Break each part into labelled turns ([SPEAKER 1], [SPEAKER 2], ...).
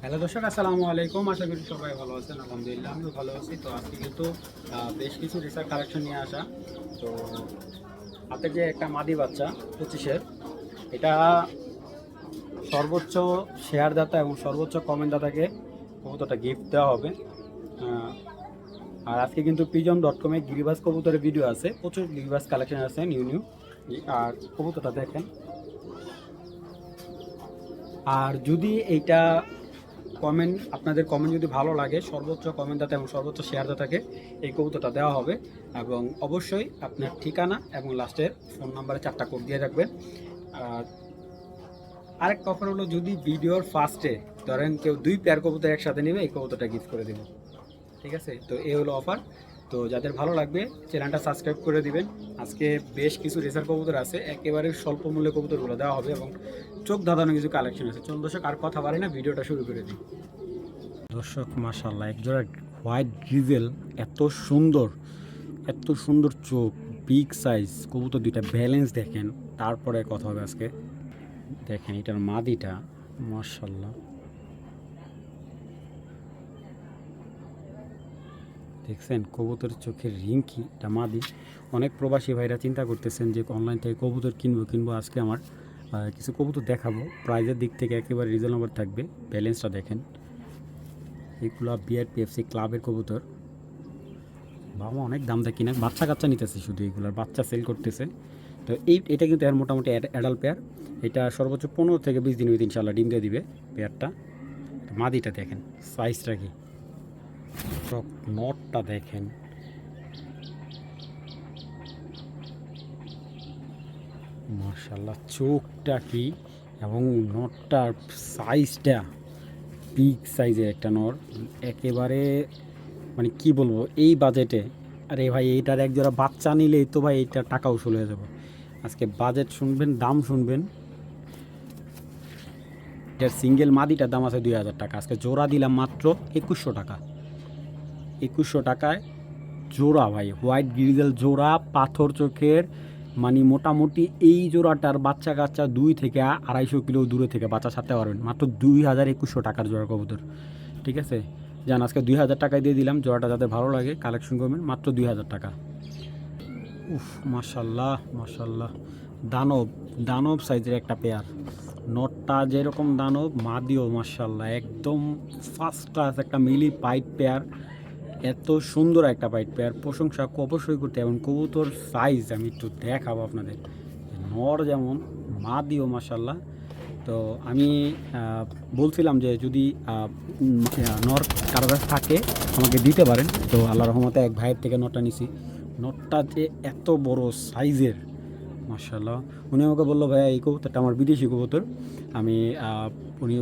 [SPEAKER 1] Hello দর্শক, আসসালামু আলাইকুম। আশা করি সবাই ভালো আছেন। আলহামদুলিল্লাহ আমিও ভালো আছি। তো আজকে কিন্তু বেশ কিছু রিসার্চ কালেকশন নিয়ে আসা। তো হাতে যে একটা মাদি বাচ্চা 25-এর, এটা সর্বোচ্চ শেয়ারদাতা এবং সর্বোচ্চ কমেন্টদাতাকে কবুতরটা গিফট দেওয়া হবে। আহ, আর আজকে কিন্তু pigeon.com-এ গিরিবাজ কবুতরের ভিডিও আছে, প্রচুর গিরিবাজ কালেকশন আছে নিউ নিউ। আর কবুতরটা দেখেন। আর যদি এইটা আপনাদের কমেন্ট যদি ভালো লাগে, সর্বোচ্চ কমেন্টদাতা এবং সর্বোচ্চ শেয়ারদাতাকে এই কবুতরটা দেওয়া হবে। এবং অবশ্যই আপনার ঠিকানা এবং লাস্টের ফোন নাম্বারে 4টা কোড দিয়ে রাখবেন। আর আরেক অফার হলো, যদি ভিডিওর ফার্স্টে ধরেন কেউ 2 পেয়ার কবুতর একসাথে নেবে, এই কবুতরটা গিফট করে দেবো। ঠিক আছে, তো এই হলো অফার। তো যাদের ভালো লাগবে চ্যানেলটা সাবস্ক্রাইব করে দিবেন। আজকে বেশ কিছু রেসার কবুতর আছে, একেবারে স্বল্প মূল্যে কবুতরগুলো দেওয়া হবে এবং চোখ ধাঁধানো কিছু কালেকশন আছে। চলুন দর্শক, আর কথা বাড়ি না, ভিডিওটা শুরু করে দিই। দর্শক, মাশাআল্লাহ, একজোড়া হোয়াইট গ্রিজেল, এত সুন্দর, এত সুন্দর চোখ, বিগ সাইজ কবুতর, দুইটা ব্যালেন্স দেখেন। তারপরে কথা হবে আজকে। দেখেন এটার মাদিটা, মাশাআল্লাহ, দেখছেন কবুতরের চোখের রিঙ্কি, এটা মাদি। অনেক প্রবাসী ভাইরা চিন্তা করতেছেন যে অনলাইন থেকে কবুতর কিনবো। আজকে আমার কিছু কবুতর দেখাবো, প্রাইজের দিক থেকে একেবারে রিজনেবল থাকবে। ব্যালেন্সটা দেখেন, এগুলো বিআরপিএফসি ক্লাবের কবুতর। বাবা অনেক দাম দেয় কিনা, বাচ্চা কাচ্চা নিতেছে, শুধু এগুলোর বাচ্চা সেল করতেছে। তো এটা কিন্তু এর মোটামুটি অ্যাডাল্ট পেয়ার। এটা সর্বোচ্চ 15 থেকে 20 দিন হইতে ইনশাল্লাহ ডিম দিয়ে দিবে পেয়ারটা। মাদিটা দেখেন সাইজটা কি, নটটা দেখেন, মাশাল্লাহ, চোখটা কি এবং নটটার সাইজটা, বিগ সাইজের একটা নর। একেবারে মানে কি বলবো এই বাজেটে। আরে ভাই, এইটার এক জোড়া বাচ্চা নিলেই তো ভাই এইটার টাকা উসুল হয়ে যাবে। আজকে বাজেট শুনবেন, দাম শুনবেন। এটার সিঙ্গেল মাদিটার দাম আছে 2000 টাকা। আজকে জোড়া দিলাম মাত্র 2100 টাকা। 2100 টাকায় জোড়া ভাই, হোয়াইট গ্রিজেল জোড়া, পাথর চোখের। মানে মোটামুটি এই জোড়াটার বাচ্চা কাচ্চা 2 থেকে 250 কিলো দূরে থেকে বাচ্চা ছাড়তে পারবেন মাত্র 2100 টাকার জোড়া কবুতর। ঠিক আছে, যান আজকে 2000 টাকায় দিয়ে দিলাম। জোড়াটা যাদের ভালো লাগে কালেকশন করবেন, মাত্র 2000 টাকা। উফ, মাশাল্লাহ মাশাল্লাহ, দানব, দানব সাইজের একটা পেয়ার। নটটা যেরকম দানব, মাদিও মাশাল্লাহ একদম ফার্স্ট ক্লাস একটা মিলি পাইট পেয়ার। এত সুন্দর একটা পাইট পেয়ার, প্রশংসা অবশ্যই করতে। এবং কবুতর সাইজ আমি একটু দেখাবো আপনাদের। নর যেমন, মাদিও মাশাল্লাহ। তো আমি বলছিলাম যে যদি নর কারো কাছে থাকে আমাকে দিতে পারেন। তো আল্লাহ রহমতে এক ভাইয়ের থেকে নটটা নিছি। নটটা যে এত বড় সাইজের, মাশাল্লাহ। উনি আমাকে বললো, ভাইয়া এই কবুতরটা আমার বিদেশি কবুতর। আমি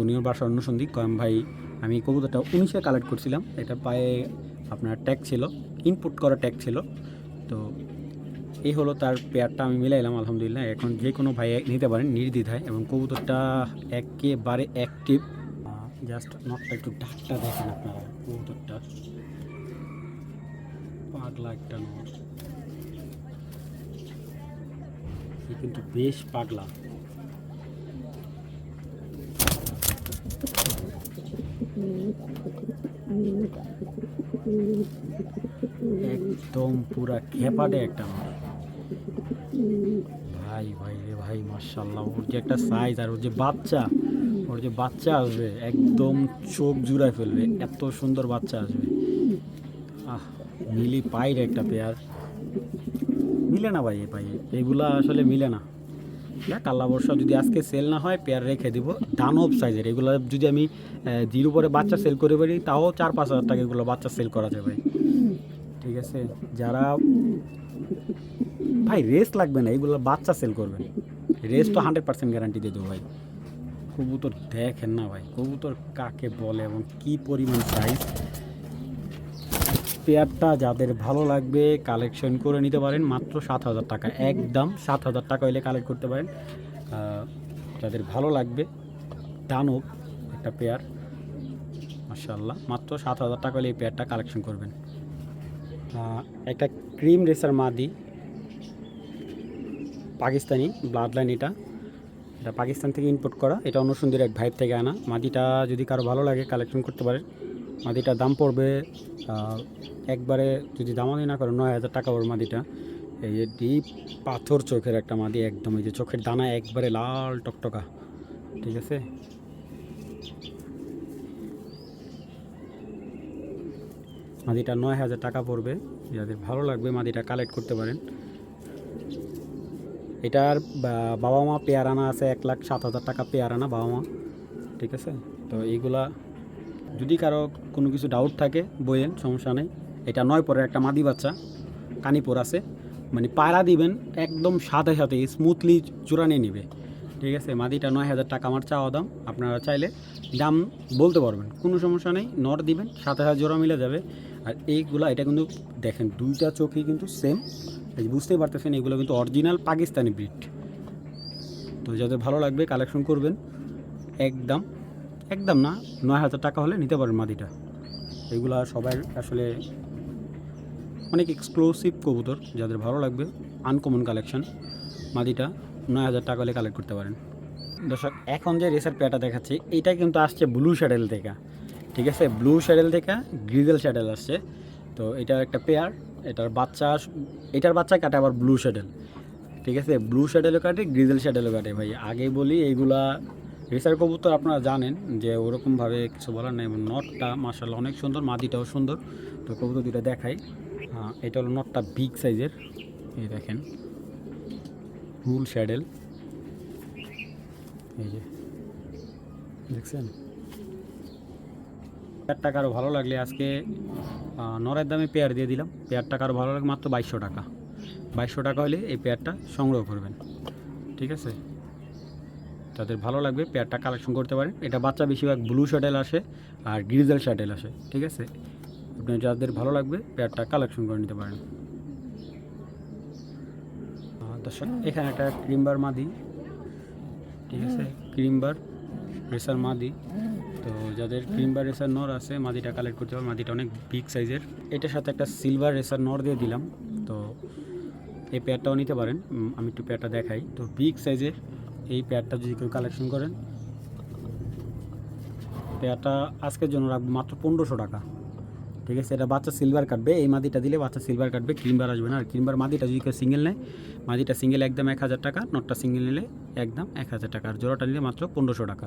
[SPEAKER 1] উনিও বাসার অনুসন্ধিক কয়েম ভাই, আমি এই কবুতরটা 19-এ কালেক্ট করছিলাম। এটা পায়ে আপনার ট্যাগ ছিল, ইনপুট করা ট্যাগ ছিল। তো এই হলো তার পেয়ারটা, আমি মিলাইলাম আলহামদুলিল্লাহ। এখন যে কোনো ভাই নিতে পারেন নির্দ্বিধায়। এবং কবুতরটা একেবারে অ্যাক্টিভ। জাস্ট নটটা একটু ডাকটা দেখেন আপনারা, কবুতরটা পাগলা একটা নট, কিন্তু বেশ পাগলা। একদম পুরা খেপাটে একটা নট। ভাই ভাই রে ভাই, মাশাল্লাহ, ওর যে একটা সাইজ আর ওর যে বাচ্চা আসবে একদম চোখ জুড়ায় ফেলবে, এত সুন্দর বাচ্চা আসবে। আহ, মিলি পাইর একটা পেয়ার। মিলে না ভাই, ভাই এগুলা আসলে মিলে না। দেখ আল্লাহ বর্ষা, যদি আজকে সেল না হয় পেয়ার রেখে দিব। দানব সাইজের এগুলো যদি আমি জিরো পরে বাচ্চা সেল করে পারি, তাও 4-5 হাজার টাকা এগুলো বাচ্চা সেল করা যায় ভাই। ঠিক আছে, যারা ভাই রেস্ট লাগবে না, এগুলো বাচ্চা সেল করবেন, রেস্ট তো 100% গ্যারান্টি দিয়ে দেবো ভাই। কবুতর দেখেন না ভাই, কবুতর কাকে বলে এবং কি পরিমাণ সাইজ। পেয়ারটা যাদের ভালো লাগবে কালেকশন করে নিতে পারেন, মাত্র 7000 টাকা, একদম 7000 টাকা হলে কালেক্ট করতে পারেন। যাদের ভালো লাগবে, দানব একটা পেয়ার, মাশাআল্লাহ, মাত্র 7000 টাকা হলে এই পেয়ারটা কালেকশন করবেন। একটা ক্রিম রেসার মাদি, পাকিস্তানি ব্লাড লাইন এটা। এটা পাকিস্তান থেকে ইম্পোর্ট করা, এটা অন্য সুন্দর এক ভাইয়ের থেকে আনা। মাদিটা যদি কারো ভালো লাগে কালেকশন করতে পারে। মাদিটার দাম পড়বে একবারে যদি দামাদি না করে 9,000 টাকা ওর মাদিটা। এই যে ডিপ পাথর চোখের একটা মাদি, একদম এই যে চোখের দানা একবারে লাল টকটকা, ঠিক আছে। মাদিটা 9,000 টাকা পড়বে, যাদের ভালো লাগবে মাদিটা কালেক্ট করতে পারেন। এটার বাবা মা পেয়ার আনা আছে 1,07,000 টাকা পেয়ার আনা বাবা মা, ঠিক আছে। তো এইগুলা যদি কারো কোনো কিছু ডাউট থাকে বলেন, সমস্যা নেই। এটা 9 পরের একটা মাদি বাচ্চা, কানিপুর আছে, মানে পায়রা দিবেন একদম সাথে সাথে স্মুথলি জোড়া নিয়ে নেবে, ঠিক আছে। মাদিটা 9,000 টাকা আমার চাওয়া দাম, আপনারা চাইলে দাম বলতে পারবেন, কোনো সমস্যা নেই। নর দিবেন সাথে সাথে জোড়া মিলে যাবে। আর এইগুলা এটা কিন্তু দেখেন দুইটা চোখই কিন্তু সেম, এই বুঝতেই পারতেছেন এগুলো কিন্তু অরিজিনাল পাকিস্তানি ব্রিড। তো যাদের ভালো লাগবে কালেকশন করবেন, একদম একদম না 9,000 টাকা হলে নিতে পারেন মাদিটা। এগুলা সবাই আসলে অনেক এক্সক্লুসিভ কবুতর, যাদের ভালো লাগবে আনকমন কালেকশন। মাদিটা 9,000 টাকা হলে কালেক্ট করতে পারেন। দর্শক এখন যে রেসার পেয়ারটা দেখাচ্ছি এইটা কিন্তু আসছে ব্লু শ্যাডেল থেকে, ঠিক আছে। ব্লু শ্যাডেল থেকে গ্রিজেল শ্যাডেল আসছে। তো এটা একটা পেয়ার, এটার বাচ্চা কাটে আবার ব্লু শ্যাডেল, ঠিক আছে। ব্লু শ্যাডেলও কাটে গ্রিজেল শ্যাডেলও কাটে। ভাই আগেই বলি এইগুলা রেসার কবুতর আপনারা জানেন যে ওরকমভাবে কিছু বলার নেই। নটটা মাশাআল্লাহ অনেক সুন্দর, মাদিটাও সুন্দর। তো কবুতর দুটো দেখাই। এটা হলো নটটা বিগ সাইজের, এই দেখেন ফুল শ্যাডেল, এই যে দেখছেন। পেয়ারটা কারো ভালো লাগলে আজকে নরের দামে পেয়ার দিয়ে দিলাম। পেয়ারটা কারো ভালো লাগে মাত্র 2,200 টাকা। 2,200 টাকা হলে এই পেয়ারটা সংগ্রহ করবেন, ঠিক আছে। তাদের ভালো লাগবে পেয়ারটা কালেকশন করতে পারেন। এটা বাচ্চা বেশিরভাগ ব্লু শ্যাডেল আসে আর গ্রিজেল শ্যাডেল আসে, ঠিক আছে। আপনি যাদের ভালো লাগবে পেয়ারটা কালেকশন করে নিতে পারেন। দর্শক এখানে একটা ক্রিমবার মাদি, ঠিক আছে, ক্রিমবার রেসার মাদি। তো যাদের ক্রিমবার রেসার নর আছে মাদিটা কালেক্ট করতে হবে। মাদিটা অনেক বিগ সাইজের। এটার সাথে একটা সিলভার রেসার নর দিয়ে দিলাম। তো এই পেয়ারটাও নিতে পারেন, আমি একটু পেয়ারটা দেখাই। তো বিগ সাইজের এই পেয়ারটা যদি কেউ কালেকশন করেন, পেয়ারটা আজকের জন্য রাখবো মাত্র 1,500 টাকা, ঠিক আছে। এটা বাচ্চা সিলভার কাটবে, এই মাদিটা দিলে বাচ্চা সিলভার কাটবে, ক্রিমবার আসবে না। আর ক্রিমবার মাদিটা যদি কেউ সিঙ্গেল নেয়, মাদিটা সিঙ্গেল একদম 1,000 টাকা, নটটা সিঙ্গেল নিলে একদম 1,000 টাকা, আর জোড়াটা নিলে মাত্র 1,500 টাকা।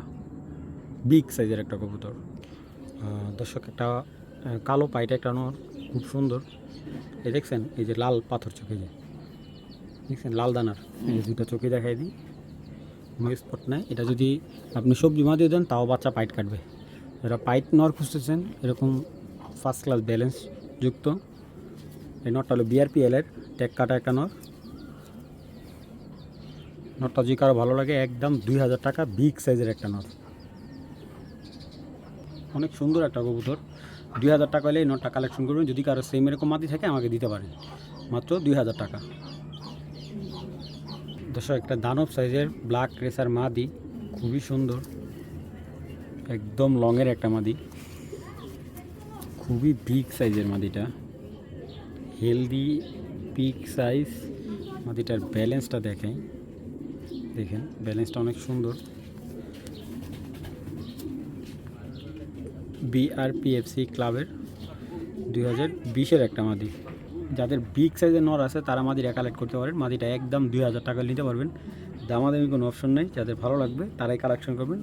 [SPEAKER 1] বিগ সাইজের একটা কবুতর। দর্শক একটা কালো পাইটা একটা নর, খুব সুন্দর। এই দেখছেন এই যে লাল পাথর চোখে, যে দেখছেন লাল দানার, এই যে দুটো চোখে দেখাই দিই, কোনো স্পট নাই। এটা যদি আপনি সবজি মাদিয়ে দেন তাও বাচ্চা পাইট কাটবে। যারা পাইট নর খুঁজতেছেন এরকম ফার্স্ট ক্লাস ব্যালেন্স যুক্ত, এই নটটা হলো বিআরপিএলের ট্যাগ কাটা একটা নর। নটটা যদি কারো ভালো লাগে একদম 2,000 টাকা, বিগ সাইজের একটা নর, অনেক সুন্দর একটা কবুতর। 2,000 টাকা হলে এই নটটা কালেকশন করবেন। যদি কারো সেম এরকম মাদি থাকে আমাকে দিতে পারেন, মাত্র 2,000 টাকা। দর্শক একটা দানব সাইজের ব্ল্যাক রেসার মাদি, খুবই সুন্দর, একদম লংয়ের একটা মাদি, খুবই বিগ সাইজের মাদিটা, হেলদি বিগ সাইজ মাদিটার। ব্যালেন্সটা দেখেন ব্যালেন্সটা অনেক সুন্দর। বিআরপিএফসি ক্লাবের 2020-এর একটা মাদি। যাদের বিগ সাইজের নর আছে তারা মাদিটা কালেক্ট করতে পারেন। মাদিটা একদম 2,000 টাকা নিতে পারবেন, দামাদামি কোনো অপশন নেই। যাদের ভালো লাগবে তারাই কালেকশন করবেন,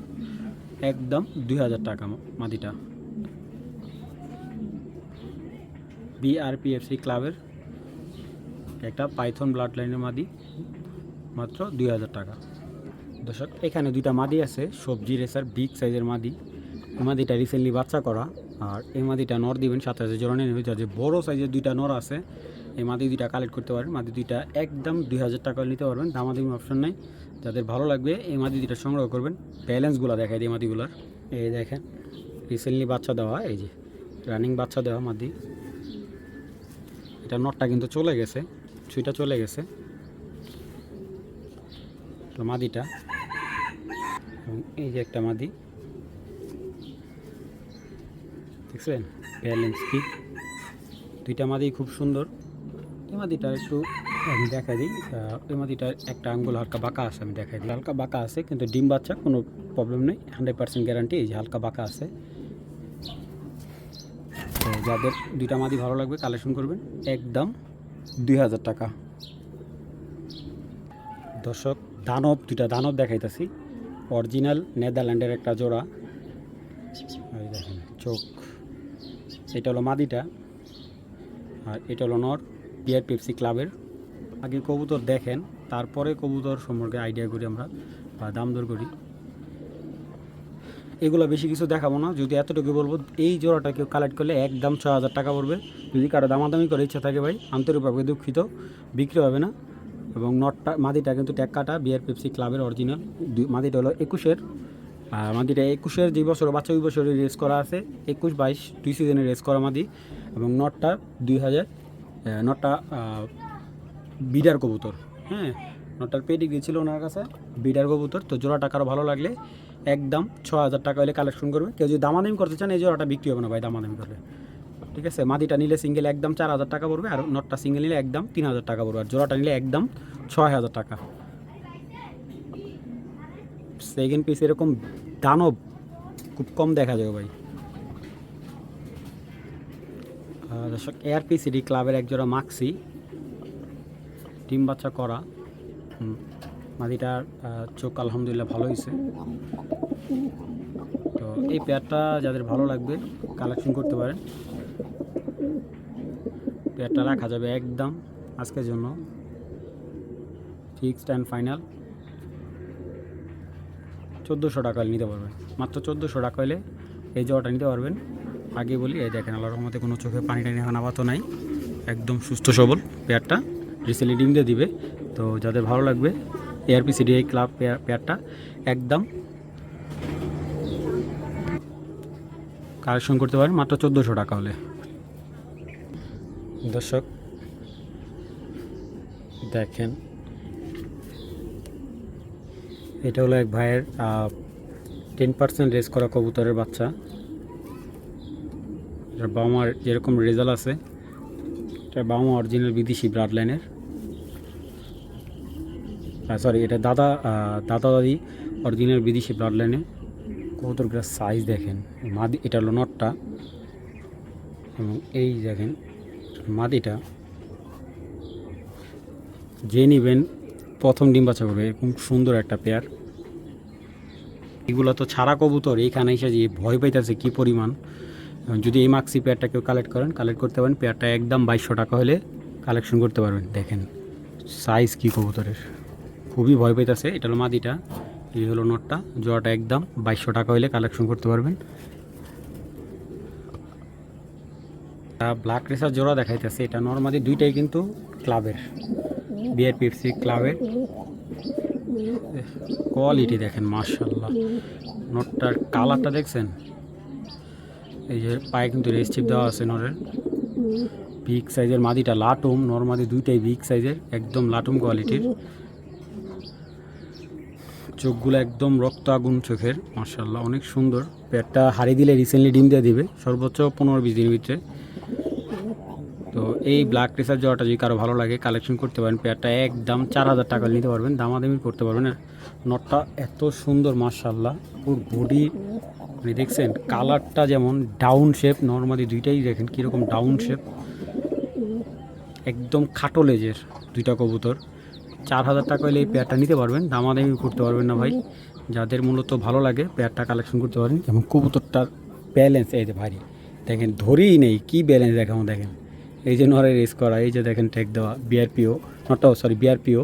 [SPEAKER 1] একদম 2,000 টাকা মাদিটা। বিআরপিএফসি ক্লাবের একটা পাইথন ব্লাড লাইনের মাদি, মাত্র 2,000 টাকা। দর্শক এখানে দুইটা মাদি আছে, সবজি রেসার বিগ সাইজের মাদি। এই মাদিটা রিসেন্টলি বাচ্চা করা, আর এই মাদিটা নর দিবেন 7,000 জোড়া নিয়ে নেবে। যাদের বড়ো সাইজের দুইটা নর আছে এই মাদি দুইটা কালেক্ট করতে পারেন। মাদি দুইটা একদম 2,000 টাকা নিতে পারবেন, দামাদামি অপশন নাই। যাদের ভালো লাগবে এই মাদি দুইটা সংগ্রহ করবেন। ব্যালেন্সগুলো দেখাই দিই মাদিগুলার, এই দেখেন রিসেন্টলি বাচ্চা দেওয়া, এই যে রানিং বাচ্চা দেওয়া মাদি। এটা নটটা কিন্তু চলে গেছে, ছুঁইটা চলে গেছে মাদিটা। এবং এই যে একটা মাদি দেখছেন, ব্যালেন্স কি, দুইটা মাদি খুব সুন্দর। এই মাদিটা একটু আমি দেখাই দিই, এই মাদিটার একটা আঙ্গুল হালকা বাঁকা আছে, আমি দেখাই দিই। হালকা বাঁকা আছে কিন্তু ডিম বাচ্চা কোনো প্রবলেম নেই, 100% গ্যারান্টি। এই যে হালকা বাঁকা আছে। তো যাদের দুইটা মাদি ভালো লাগবে কালেকশন করবেন, একদম 2000 টাকা। দর্শক দুইটা দানব দেখাইতেছি, অরিজিনাল নেদারল্যান্ডের একটা জোড়া। এই দেখেন চোখ, এটা হলো মাদিটা আর এটা হলো নর, বিআর পেপসি ক্লাবের। আগে কবুতর দেখেন, তারপরে কবুতর সম্পর্কে আইডিয়া করি আমরা বা দাম দর করি। এগুলো বেশি কিছু দেখাবো না, যদি এতটুকু বলবো এই জোড়াটা কেউ কালেক্ট করলে একদম 6000 টাকা পড়বে। যদি কারো দামাদামি করে ইচ্ছা থাকে ভাই, আন্তরিকভাবে দুঃখিত, বিক্রি হবে না। এবং নটটা মাদিটা কিন্তু ট্যাগ কাটা, বিআর পেপসি ক্লাবের অরিজিনাল। মাদিটা হলো 21-এর, আর মাদিটা 21-এর যে বছর বাচ্চা ওই বছরে রেস করা আছে, 21-22 2 সিজনে রেস করা মাদি। এবং নটটা 2000, নটটা বিডার কবুতর। হ্যাঁ, নটটার পেডিগ্রি ছিল ওনার কাছে, বিডার কবুতর। তো জোড়াটা কারো ভালো লাগলে একদম 6000 টাকা হলে কালেকশন করবে। কেউ যদি দামাদামি করতে চান এই জোড়াটা বিক্রি হবে না ভাই দামাদামি করলে, ঠিক আছে। মাদিটা নিলে সিঙ্গেল একদম 4000 টাকা পড়বে, আর নটটা সিঙ্গেল নিলে একদম 3000 টাকা পড়বে, আর জোড়াটা নিলে একদম 6000 টাকা। সেকেন্ড পিস এরকম দানব খুব কম দেখা যাবে ভাই। দর্শক এআরপিসিডি ক্লাবের একজোড়া মাক্সি, ডিম বাচ্চা করা। মাদিটার চোখ আলহামদুলিল্লাহ ভালো হয়েছে। তো এই পেয়ারটা যাদের ভালো লাগবে কালেকশন করতে পারেন। পেয়ারটা রাখা যাবে একদম আজকের জন্য ফিক্সড অ্যান্ড ফাইনাল 1400 টাকা নিতে পারবেন, মাত্র 1400 টাকা হলে এই জোড়াটা নিতে পারবেন। আগে বলি, এই দেখেন আল্লাহর রহমতে কোনো চোখে পানি টানি হানাবাতো নাই, একদম সুস্থ সবল পেয়ারটা, রিসেন্টলি ডিম দিয়ে দিবে। তো যাদের ভালো লাগবে এআরপিসিডিআই ক্লাব পেয়ারটা একদম কালেকশন করতে পারেন মাত্র 1400 টাকা হলে। দর্শক দেখেন, এটা হলো এক ভাইয়ের 10% রেস করা কবুতরের বাচ্চা। এটার বাবা মার যেরকম রেজাল্ট আছে, এটার বাবা মা অরিজিনাল বিদেশি ব্লাড লাইনের, সরি এটা দাদা দাদি অরিজিনাল বিদেশি ব্লাড লাইনের। কবুতরগুলোর সাইজ দেখেন, মাদি এটা হলো নটটা, এবং এই দেখেন মাদিটা। যে নিবেন প্রথম ডিম বাচ্চা করবে, এরকম সুন্দর একটা পেয়ার। এগুলো তো ছাড়া কবুতর, এইখানে এসে যে ভয় পাইতেছে কী পরিমাণ। যদি এই মাক্সি পেয়ারটা কেউ কালেক্ট করতে পারেন, পেয়ারটা একদম 2200 টাকা হলে কালেকশন করতে পারবেন। দেখেন সাইজ কী কবুতরের, খুবই ভয় পাইতেছে। এটা হলো মাদিটা, এই হলো নটটা। জোড়াটা একদম 2200 টাকা হলে কালেকশন করতে পারবেন। ব্ল্যাক রেসার জোড়া দেখাইতেছে, এটা নর্মালি দুইটাই কিন্তু ক্লাবের, বিআর পেপসি ক্লাবের। কোয়ালিটি দেখেন মাশাআল্লাহ, নটটার কালারটা দেখছেন। এই যে পায়ে কিন্তু রেস চিপ দেওয়া আছে নরের, বিগ সাইজের। মাদিটা লাটুম, নর্মালি দুইটাই বিগ সাইজের, একদম লাটুম কোয়ালিটির। চোখগুলো একদম রক্ত আগুন চোখের, মাশাআল্লাহ অনেক সুন্দর। পেটটা হারি দিলে রিসেন্টলি ডিম দিয়ে দিবে, সর্বোচ্চ 15-20 দিনের ভিতরে। তো এই ব্ল্যাক রেসার জোড়াটা যদি কারো ভালো লাগে কালেকশন করতে পারেন। পেয়ারটা একদম 4000 টাকা নিতে পারবেন, দামাদামি করতে পারবেন। নটটা এত সুন্দর মাশাআল্লাহ, ওর বডি মানে দেখছেন, কালারটা যেমন ডাউন শেপ, নর্মালি দুইটাই দেখেন কীরকম ডাউন শেপ, একদম খাটো লেজের দুইটা কবুতর। 4000 টাকা হলে এই পেয়ারটা নিতে পারবেন, দামাদামি করতে পারবেন না ভাই। যাদের মূলত ভালো লাগে পেয়ারটা কালেকশন করতে পারেন। এবং কবুতরটার ব্যালেন্স এই যে ভারী, দেখেন ধরেই নেই কি ব্যালেন্স দেখাবো। দেখেন এই যে নরে রেস করা, এই যে দেখেন ট্যাগ দেওয়া বিআরপিও, নটটাও সরি বিআরপিও।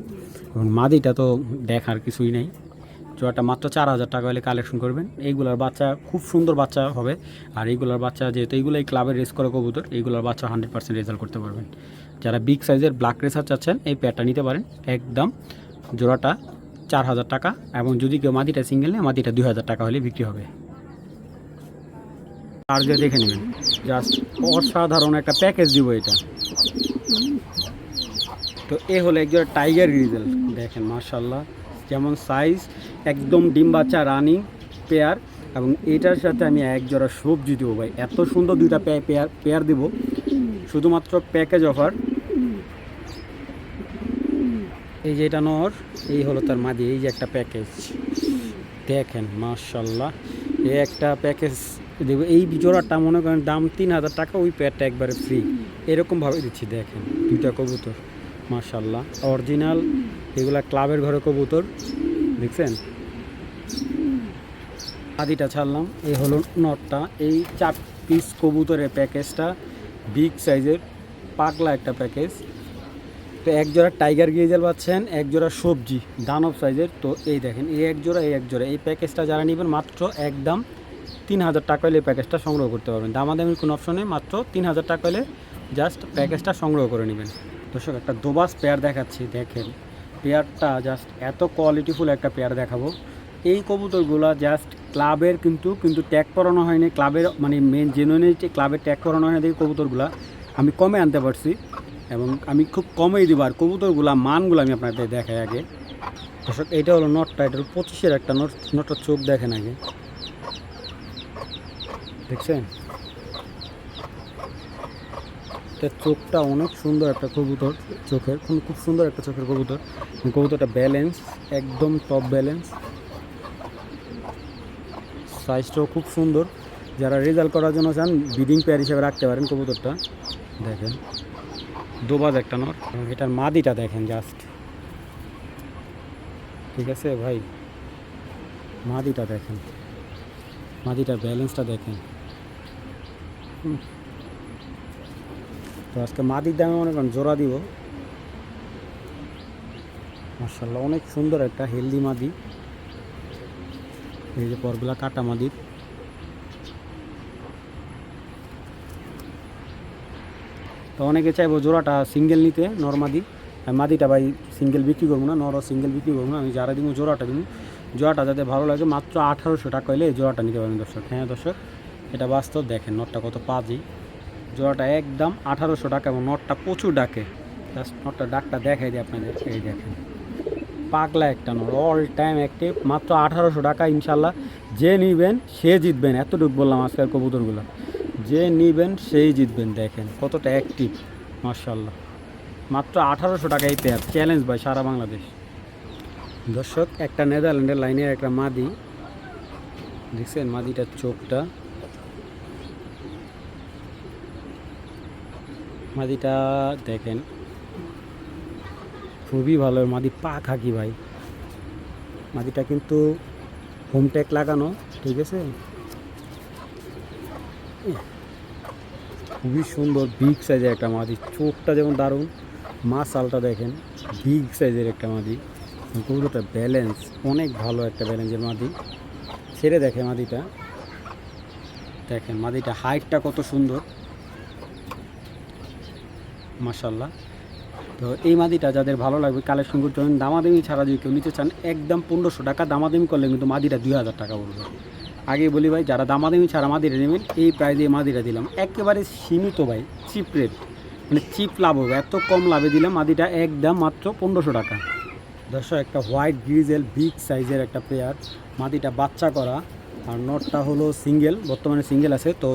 [SPEAKER 1] এবং মাদিটা তো দেখার কিছুই নেই। জোড়াটা মাত্র 4000 টাকা হলে কালেকশন করবেন। এইগুলার বাচ্চা খুব সুন্দর বাচ্চা হবে, আর এইগুলার বাচ্চা যেহেতু এইগুলোই ক্লাবের রেস করা কবুতর, এইগুলার বাচ্চা 100% রেজাল্ট করতে পারবেন। যারা বিগ সাইজের ব্ল্যাক রেসার চাচ্ছেন এই পেয়ারটা নিতে পারেন, একদম জোড়াটা 4000 টাকা। এবং যদি কেউ মাদিটা সিঙ্গেল নেয়, মাদিটা 2000 টাকা হলে বিক্রি হবে। আর যে দেখে নেবেন, জাস্ট অসাধারণ একটা প্যাকেজ দিব এটা। তো এ হলো একজন টাইগার গ্রিজেল, দেখেন মাশাআল্লাহ যেমন সাইজ, একদম ডিম বাচ্চা রানিং পেয়ার। এবং এটার সাথে আমি এক জোড়া সবজি দেবো ভাই, এত সুন্দর দুইটা পেয়ার দেবো, শুধুমাত্র প্যাকেজ অফার এই যে এটা নর, এই হলো তার মাদি। এই যে একটা প্যাকেজ দেখেন, মাশাল্লাহ। এই একটা প্যাকেজ দেবো। এই জোড়াটা মনে করেন দাম 3000 টাকা, ওই প্যাডটা একবারে ফ্রি, এরকমভাবে দিচ্ছি। দেখেন দুইটা কবুতর মাশাল্লাহ অরিজিনাল, এগুলা ক্লাবের ঘরে কবুতর, দেখছেন। আদিটা ছাড়লাম, এই হলো নটটা। এই 4 পিস কবুতরের প্যাকেজটা বিগ সাইজের, পাগলা একটা প্যাকেজ। তো এক জোড়া টাইগার গ্রিজেল পাচ্ছেন, এক জোড়া সবজি দানব সাইজের। তো এই দেখেন, এই এক জোড়া, এই এক জোড়া। এই প্যাকেজটা যারা নেবেন মাত্র একদম 3000 টাকা হলে এই প্যাকেজটা সংগ্রহ করতে পারবেন। দামাদামির কোনো অপশন নেই, মাত্র 3000 টাকা হলে জাস্ট প্যাকেজটা সংগ্রহ করে নেবেন। দর্শক একটা দোবাস পেয়ার দেখাচ্ছি, দেখেন পেয়ারটা জাস্ট এত কোয়ালিটিফুল একটা পেয়ার দেখাবো। এই কবুতরগুলো জাস্ট ক্লাবের কিন্তু ট্যাগ করানো হয়নি, ক্লাবের মানে মেন জেনুইনিটি ক্লাবের ট্যাগ করানো হয়নি। দেখি কবুতরগুলো আমি কমে আনতে পারছি, এবং আমি খুব কমেই দিব। আর কবুতরগুলা মানগুলো আমি আপনাদের দেখাই আগে। দর্শক এইটা হলো নটটা, এটার 25-এর একটা নট। নটটার চোখ দেখেন আগে, দেখছেন এটার চোখটা অনেক সুন্দর একটা কবুতর, চোখের খুব সুন্দর একটা চোখের কবুতর। কবুতরটা ব্যালেন্স, একদম টপ ব্যালেন্স, সাইজটাও খুব সুন্দর। যারা রেজাল্ট করার জন্য চান ব্রিডিং পেয়ার হিসেবে রাখতে পারেন কবুতরটা। দেখেন দোবাজ একটা নর, এবং এটার মাদিটা দেখেন জাস্ট, ঠিক আছে ভাই, মাদিটা দেখেন, মাদিটার ব্যালেন্সটা দেখেন। তো আজকে মাদির দামে মনে করেন জোড়া দিব। মাশাআল্লাহ অনেক সুন্দর একটা হেলদি মাদি। এই যে পরগুলা কাটা মাদির। তো অনেকে চাইবো জোড়াটা সিঙ্গেল নিতে, নরমাদি। মাদিটা ভাই সিঙ্গেল বিক্রি করবো না, নর সিঙ্গেল বিক্রি করবো না, আমি যারা দিব জোড়াটা দিব। জোড়াটা যাতে ভালো লাগে মাত্র 1800 টাকা হলে এই জোড়াটা নিতে পারেন দর্শক। হ্যাঁ দর্শক, এটা বাস্তব। দেখেন নটটা কত পাজি, জোড়াটা একদম 1800 টাকা, এবং নটটা প্রচুর ডাকে। জাস্ট নটটা ডাকটা দেখাই দিই আপনাদের। এই দেখেন পাগলা একটা নট, অল টাইম অ্যাক্টিভ, মাত্র 1800 টাকা। ইনশাল্লাহ যে নিবেন সে জিতবেন, এতটুকু বললাম আজকের কবুতরগুলো। যে নিবেন সেই জিতবেন। দেখেন কতটা অ্যাক্টিভ, মাশাআল্লাহ। মাত্র 1800 টাকা এই পেয়ার, চ্যালেঞ্জ ভাই সারা বাংলাদেশ। দর্শক একটা নেদারল্যান্ডের লাইনের একটা মাদি, দেখছেন মাদিটার চোখটা, মাদিটা দেখেন খুবই ভালো মাদি। পা খাকি ভাই, মাদিটা কিন্তু হোমটেক লাগানো, ঠিক আছে। খুবই সুন্দর বিগ সাইজের একটা মাদি, চোখটা যেমন দারুণ, মাসালটা দেখেন বিগ সাইজের একটা মাদি। কবুতরটা ব্যালেন্স অনেক ভালো একটা ব্যালেন্সের মাদি। ছেড়ে দেখে মাদিটা, দেখেন মাদিটা হাইটটা কত সুন্দর, মাশাআল্লাহ। তো এই মাদিটা যাদের ভালো লাগবে কালেকশন করতে হবেন। দামাদামি ছাড়া যদি কেউ নিতে চান একদম 1500 টাকা, দামাদামি করলে কিন্তু মাদিটা 2000 টাকা পড়বে। আগে বলি ভাই, যারা দামাদামি ছাড়া মাদিটা নেবেন এই প্রাইজে মাদিটা দিলাম, একেবারে সীমিত ভাই, চিপ রেট, মানে চিপ লাভ হবে, এত কম লাভে দিলাম মাদিটা একদম মাত্র 1500 টাকা। দর্শক একটা হোয়াইট গ্রিজেল বিগ সাইজের একটা পেয়ার, মাদিটা বাচ্চা করা, আর নটটা হলো সিঙ্গেল, বর্তমানে সিঙ্গেল আছে। তো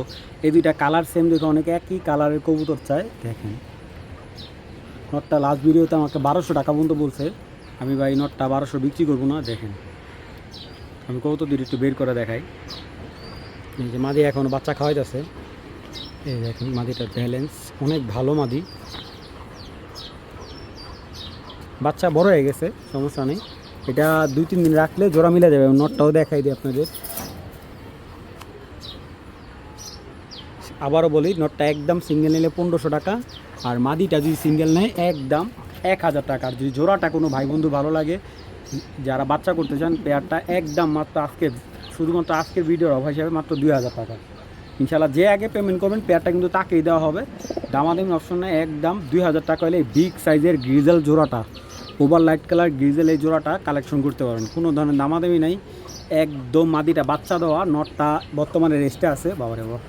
[SPEAKER 1] এই দুইটা কালার সেম, দেখে অনেকে একই কালারের কবুতর চায়। দেখেন নটটা লাস্ট ভিডিওতে আমাকে 1200 টাকা পর্যন্ত বলছে, আমি ভাই নটটা 1200 বিক্রি করবো না। দেখেন আমি কবুতর দুটো একটু বের করে দেখাই। এই যে মাদি এখন বাচ্চা খাওয়াই যাচ্ছে, এই দেখেন মাদিটার ব্যালেন্স অনেক ভালো মাদি, বাচ্চা বড় হয়ে গেছে, সমস্যা নেই। এটা 2-3 দিন রাখলে জোড়া মিলে যাবে। নটটাও দেখাই দিই আপনাদের, আবারও বলি নটটা একদম সিঙ্গেল নিলে 1500 টাকা, আর মাদিটা যদি সিঙ্গেল নেয় একদম 1000 টাকা। আর যদি জোড়াটা কোনো ভাই বন্ধু ভালো লাগে, যারা বাচ্চা করতে চান, পেয়ারটা একদম মাত্র আজকে, শুধুমাত্র আজকের ভিডিওর অফার হিসাবে মাত্র 2000 টাকা। ইনশাল্লাহ যে আগে পেমেন্ট করবেন পেয়ারটা কিন্তু তাকেই দেওয়া হবে। দামাদামি অপশন নেই, একদম 2000 টাকা হলে বিগ সাইজের গ্রিজেল জোড়াটা, ওভার লাইট কালার গ্রিজেল এই জোড়াটা কালেকশন করতে পারেন, কোনো ধরনের দামাদামি নেই। একদম মাদিটা বাচ্চা দেওয়া, নটটা বর্তমানে রেস্টে আছে। বাবারে বাবা,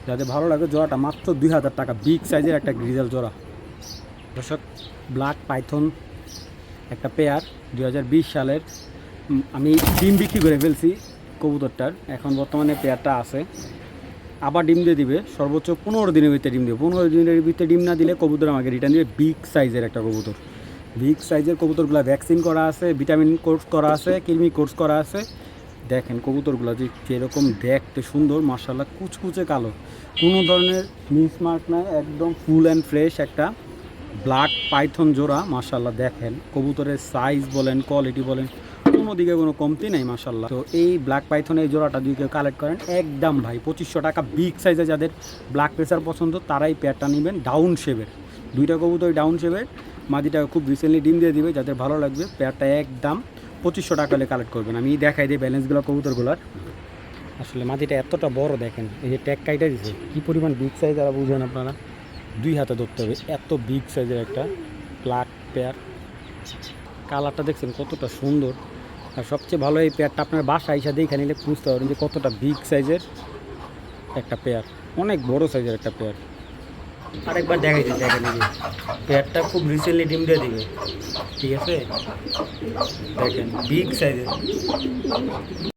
[SPEAKER 1] যাদের ভালো লাগে জোড়াটা মাত্র 2000 টাকা, বিগ সাইজের একটা গ্রিজেল জোড়া। দর্শক ব্ল্যাক পাইথন একটা পেয়ার 2020 সালের, আমি ডিম বিক্রি করে ফেলছি কবুতরটার, এখন বর্তমানে পেয়ারটা আছে, আবার ডিম দিয়ে দিবে সর্বোচ্চ 15 দিনের ভিতরে ডিম দেবে। 15 দিনের ভিতরে ডিম না দিলে কবুতর আমাকে রিটার্ন দিবে। বিগ সাইজের একটা কবুতর, বিগ সাইজের কবুতরগুলো ভ্যাকসিন করা আছে, ভিটামিন কোর্স করা আছে, কৃমি কোর্স করা আছে। দেখেন কবুতরগুলো যে যেরকম দেখতে সুন্দর, মাশাআল্লাহ কুচকুচে কালো, কোনো ধরনের মিসমার্ক নাই, একদম ফুল অ্যান্ড ফ্রেশ একটা ব্ল্যাক পাইথন জোড়া। মাশাআল্লাহ দেখেন কবুতরের সাইজ বলেন, কোয়ালিটি বলেন, কোনো দিকে কোনো কমতি নাই মাশাআল্লাহ। তো এই ব্ল্যাক পাইথনের এই জোড়াটা যদি কেউ কালেক্ট করেন একদম ভাই 2500 টাকা। বিগ সাইজে যাদের ব্ল্যাক প্রেসার পছন্দ তারাই পেয়ারটা নেবেন। ডাউন শেপের দুইটা কবুতর, ডাউন শেপের, মাদিটা খুব রিসেন্টলি ডিম দিয়ে দিবে, যাদের ভালো লাগবে পেয়ারটা একদম 2500 টাকা হলে কালেক্ট করবেন। আমি দেখাই দিই ব্যালেন্সগুলো কবুতরগুলোর। আসলে মাদিটা এতটা বড় দেখেন, এই যে ট্যাগ কাইটা দিছে কী পরিমাণ বিগ সাইজ, আর বুঝবেন আপনারা 2 হাতে ধরতে হবে, এত বিগ সাইজের একটা ব্ল্যাক পেয়ার। কালারটা দেখছেন কতটা সুন্দর, আর সবচেয়ে ভালো এই পেয়ারটা আপনার বাসায় এসে দেখে নিলে বুঝতে পারবেন যে কতটা বিগ সাইজের একটা পেয়ার, অনেক বড় সাইজের একটা পেয়ার। আরেকবার দেখাই দিই, দেখেন এই যে পেয়ারটা খুব রিসেন্টলি ডিম দিয়ে দিবে, ঠিক আছে, দেখেন বিগ সাইজের।